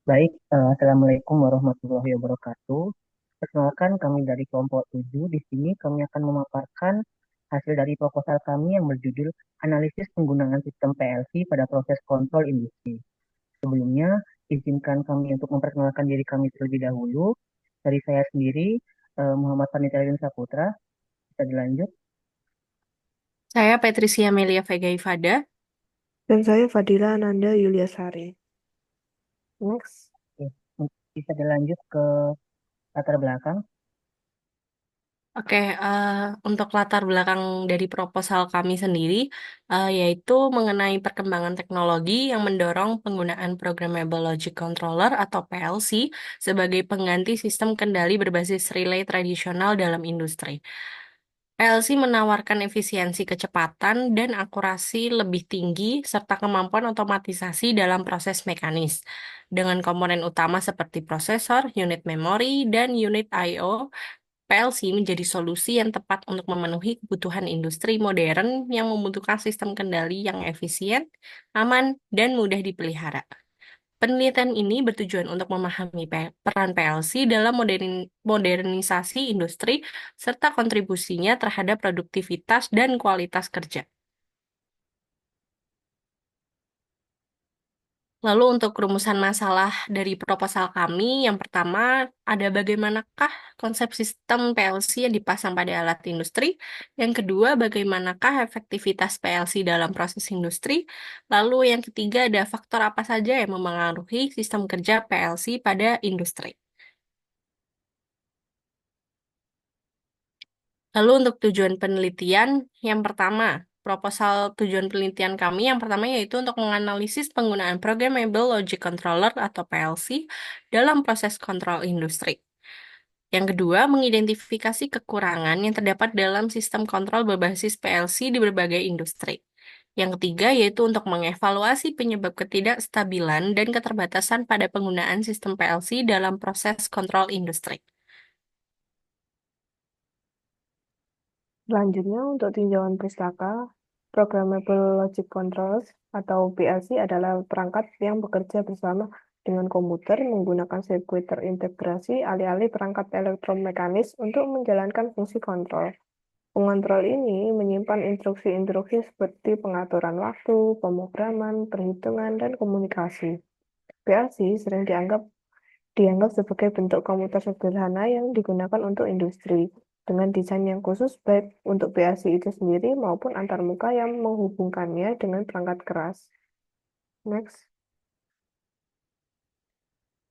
Baik, Assalamualaikum warahmatullahi wabarakatuh. Perkenalkan kami dari kelompok 7. Di sini kami akan memaparkan hasil dari proposal kami yang berjudul Analisis Penggunaan Sistem PLC pada Proses Kontrol Industri. Sebelumnya, izinkan kami untuk memperkenalkan diri kami terlebih dahulu. Dari saya sendiri, Muhammad Panitradin Saputra, bisa dilanjut. Saya Patricia Melia Vega Ifada. Dan saya Fadila Ananda Yuliasari. Next. Oke, bisa dilanjut ke latar belakang. Oke, untuk latar belakang dari proposal kami sendiri, yaitu mengenai perkembangan teknologi yang mendorong penggunaan Programmable Logic Controller atau PLC sebagai pengganti sistem kendali berbasis relay tradisional dalam industri. PLC menawarkan efisiensi kecepatan dan akurasi lebih tinggi serta kemampuan otomatisasi dalam proses mekanis. Dengan komponen utama seperti prosesor, unit memori, dan unit I/O, PLC menjadi solusi yang tepat untuk memenuhi kebutuhan industri modern yang membutuhkan sistem kendali yang efisien, aman, dan mudah dipelihara. Penelitian ini bertujuan untuk memahami peran PLC dalam modernisasi industri serta kontribusinya terhadap produktivitas dan kualitas kerja. Lalu untuk rumusan masalah dari proposal kami, yang pertama ada bagaimanakah konsep sistem PLC yang dipasang pada alat industri. Yang kedua, bagaimanakah efektivitas PLC dalam proses industri. Lalu yang ketiga ada faktor apa saja yang memengaruhi sistem kerja PLC pada industri. Lalu untuk tujuan penelitian, yang pertama, proposal tujuan penelitian kami yang pertama yaitu untuk menganalisis penggunaan Programmable Logic Controller atau PLC dalam proses kontrol industri. Yang kedua, mengidentifikasi kekurangan yang terdapat dalam sistem kontrol berbasis PLC di berbagai industri. Yang ketiga, yaitu untuk mengevaluasi penyebab ketidakstabilan dan keterbatasan pada penggunaan sistem PLC dalam proses kontrol industri. Selanjutnya untuk tinjauan pustaka, Programmable Logic Controls atau PLC adalah perangkat yang bekerja bersama dengan komputer menggunakan sirkuit terintegrasi alih-alih perangkat elektromekanis untuk menjalankan fungsi kontrol. Pengontrol ini menyimpan instruksi-instruksi seperti pengaturan waktu, pemrograman, perhitungan, dan komunikasi. PLC sering dianggap sebagai bentuk komputer sederhana yang digunakan untuk industri, dengan desain yang khusus baik untuk PLC itu sendiri maupun antarmuka yang menghubungkannya dengan perangkat keras. Next.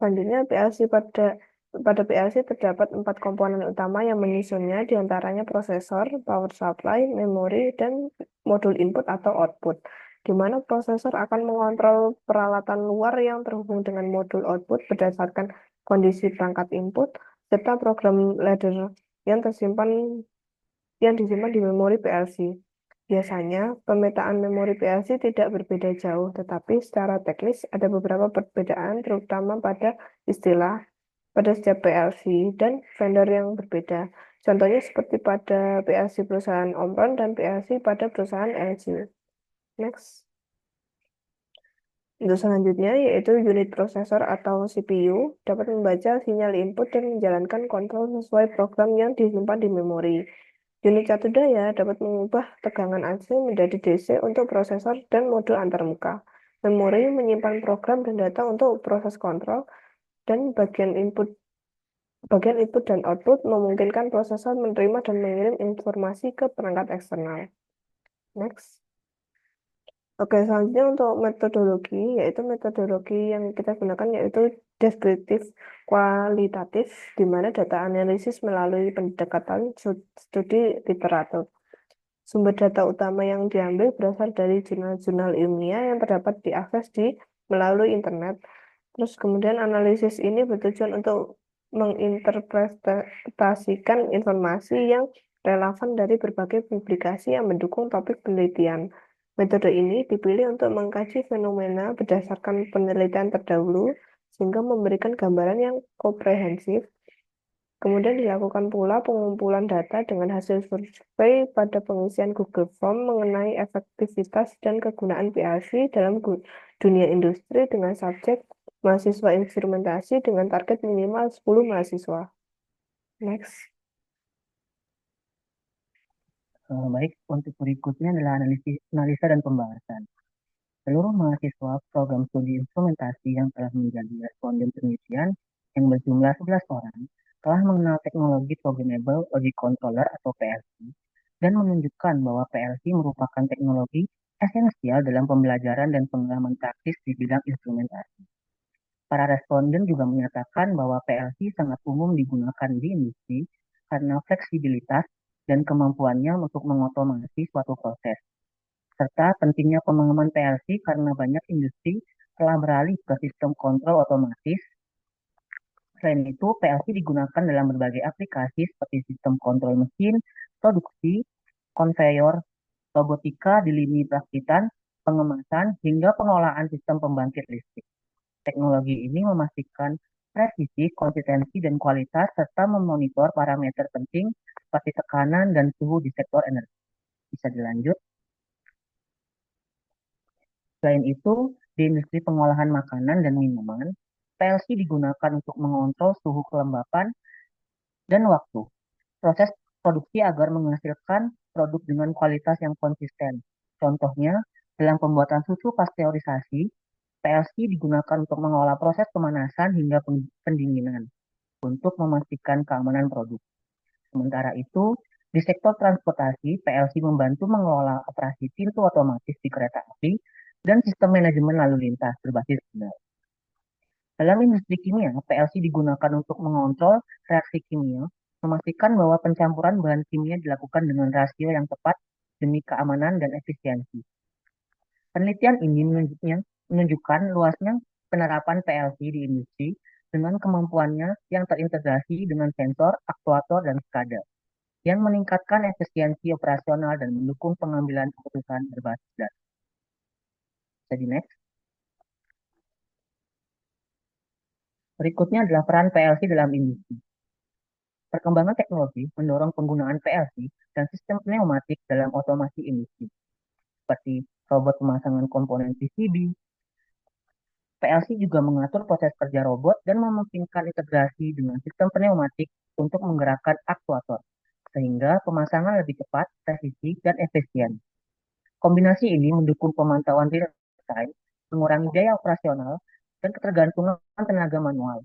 Selanjutnya, pada PLC terdapat 4 komponen utama yang menyusunnya, diantaranya prosesor, power supply, memori, dan modul input atau output, di mana prosesor akan mengontrol peralatan luar yang terhubung dengan modul output berdasarkan kondisi perangkat input, serta program ladder yang disimpan di memori PLC. Biasanya, pemetaan memori PLC tidak berbeda jauh, tetapi secara teknis ada beberapa perbedaan, terutama pada istilah pada setiap PLC dan vendor yang berbeda. Contohnya seperti pada PLC perusahaan Omron dan PLC pada perusahaan LG. Next. Untuk selanjutnya yaitu unit prosesor atau CPU dapat membaca sinyal input dan menjalankan kontrol sesuai program yang disimpan di memori. Unit satu daya dapat mengubah tegangan AC menjadi DC untuk prosesor dan modul antarmuka. Memori menyimpan program dan data untuk proses kontrol, dan bagian input dan output memungkinkan prosesor menerima dan mengirim informasi ke perangkat eksternal. Next. Oke, selanjutnya untuk metodologi, yaitu metodologi yang kita gunakan yaitu deskriptif kualitatif, di mana data analisis melalui pendekatan studi literatur. Sumber data utama yang diambil berasal dari jurnal-jurnal ilmiah yang terdapat diakses melalui internet. Terus kemudian analisis ini bertujuan untuk menginterpretasikan informasi yang relevan dari berbagai publikasi yang mendukung topik penelitian. Metode ini dipilih untuk mengkaji fenomena berdasarkan penelitian terdahulu, sehingga memberikan gambaran yang komprehensif. Kemudian dilakukan pula pengumpulan data dengan hasil survei pada pengisian Google Form mengenai efektivitas dan kegunaan PLC dalam dunia industri dengan subjek mahasiswa instrumentasi dengan target minimal 10 mahasiswa. Next. Baik, untuk berikutnya adalah analisa dan pembahasan. Seluruh mahasiswa program studi instrumentasi yang telah menjadi responden penelitian yang berjumlah 11 orang telah mengenal teknologi Programmable Logic Controller atau PLC dan menunjukkan bahwa PLC merupakan teknologi esensial dalam pembelajaran dan pengalaman praktis di bidang instrumentasi. Para responden juga menyatakan bahwa PLC sangat umum digunakan di industri karena fleksibilitas dan kemampuannya untuk mengotomasi suatu proses, serta pentingnya pemahaman PLC karena banyak industri telah beralih ke sistem kontrol otomatis. Selain itu, PLC digunakan dalam berbagai aplikasi seperti sistem kontrol mesin, produksi, konveyor, robotika di lini perakitan, pengemasan, hingga pengelolaan sistem pembangkit listrik. Teknologi ini memastikan presisi, konsistensi, dan kualitas serta memonitor parameter penting seperti tekanan dan suhu di sektor energi. Bisa dilanjut. Selain itu, di industri pengolahan makanan dan minuman, PLC digunakan untuk mengontrol suhu kelembapan dan waktu proses produksi agar menghasilkan produk dengan kualitas yang konsisten. Contohnya, dalam pembuatan susu pasteurisasi, PLC digunakan untuk mengolah proses pemanasan hingga pendinginan untuk memastikan keamanan produk. Sementara itu, di sektor transportasi, PLC membantu mengelola operasi pintu otomatis di kereta api dan sistem manajemen lalu lintas berbasis sinyal. Dalam industri kimia, PLC digunakan untuk mengontrol reaksi kimia, memastikan bahwa pencampuran bahan kimia dilakukan dengan rasio yang tepat demi keamanan dan efisiensi. Penelitian ini menunjukkan luasnya penerapan PLC di industri dengan kemampuannya yang terintegrasi dengan sensor, aktuator, dan SCADA, yang meningkatkan efisiensi operasional dan mendukung pengambilan keputusan berbasis data. Jadi next. Berikutnya adalah peran PLC dalam industri. Perkembangan teknologi mendorong penggunaan PLC dan sistem pneumatik dalam otomasi industri, seperti robot pemasangan komponen PCB. PLC juga mengatur proses kerja robot dan memungkinkan integrasi dengan sistem pneumatik untuk menggerakkan aktuator, sehingga pemasangan lebih cepat, presisi, dan efisien. Kombinasi ini mendukung pemantauan real time, mengurangi biaya operasional, dan ketergantungan tenaga manual.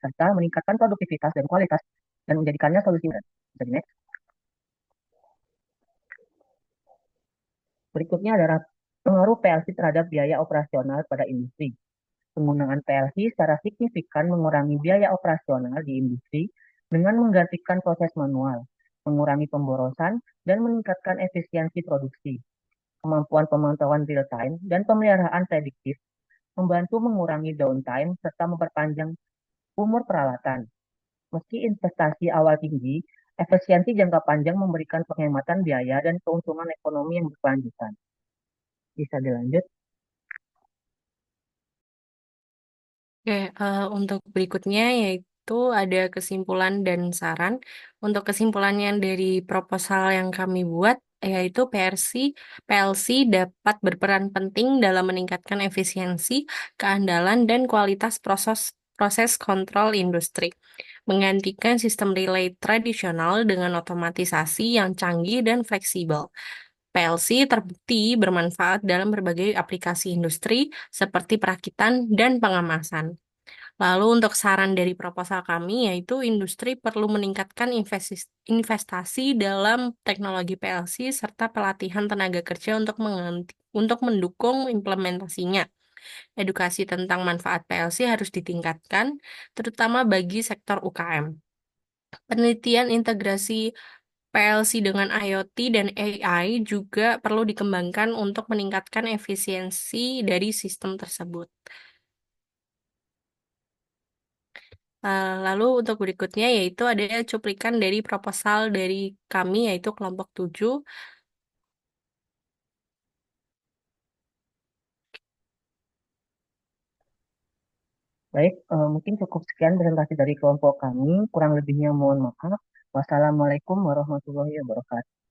Serta meningkatkan produktivitas dan kualitas dan menjadikannya solusi modern. Jadi next. Berikutnya adalah pengaruh PLC terhadap biaya operasional pada industri. Penggunaan PLC secara signifikan mengurangi biaya operasional di industri dengan menggantikan proses manual, mengurangi pemborosan, dan meningkatkan efisiensi produksi. Kemampuan pemantauan real-time dan pemeliharaan prediktif membantu mengurangi downtime serta memperpanjang umur peralatan. Meski investasi awal tinggi, efisiensi jangka panjang memberikan penghematan biaya dan keuntungan ekonomi yang berkelanjutan. Bisa dilanjut. Oke, untuk berikutnya yaitu ada kesimpulan dan saran. Untuk kesimpulannya dari proposal yang kami buat, yaitu PLC dapat berperan penting dalam meningkatkan efisiensi, keandalan, dan kualitas proses kontrol industri, menggantikan sistem relay tradisional dengan otomatisasi yang canggih dan fleksibel. PLC terbukti bermanfaat dalam berbagai aplikasi industri seperti perakitan dan pengemasan. Lalu untuk saran dari proposal kami yaitu industri perlu meningkatkan investasi dalam teknologi PLC serta pelatihan tenaga kerja untuk mendukung implementasinya. Edukasi tentang manfaat PLC harus ditingkatkan, terutama bagi sektor UKM. Penelitian integrasi PLC dengan IoT dan AI juga perlu dikembangkan untuk meningkatkan efisiensi dari sistem tersebut. Lalu untuk berikutnya yaitu ada cuplikan dari proposal dari kami yaitu kelompok 7. Baik, mungkin cukup sekian presentasi dari kelompok kami. Kurang lebihnya mohon maaf. Wassalamualaikum warahmatullahi wabarakatuh.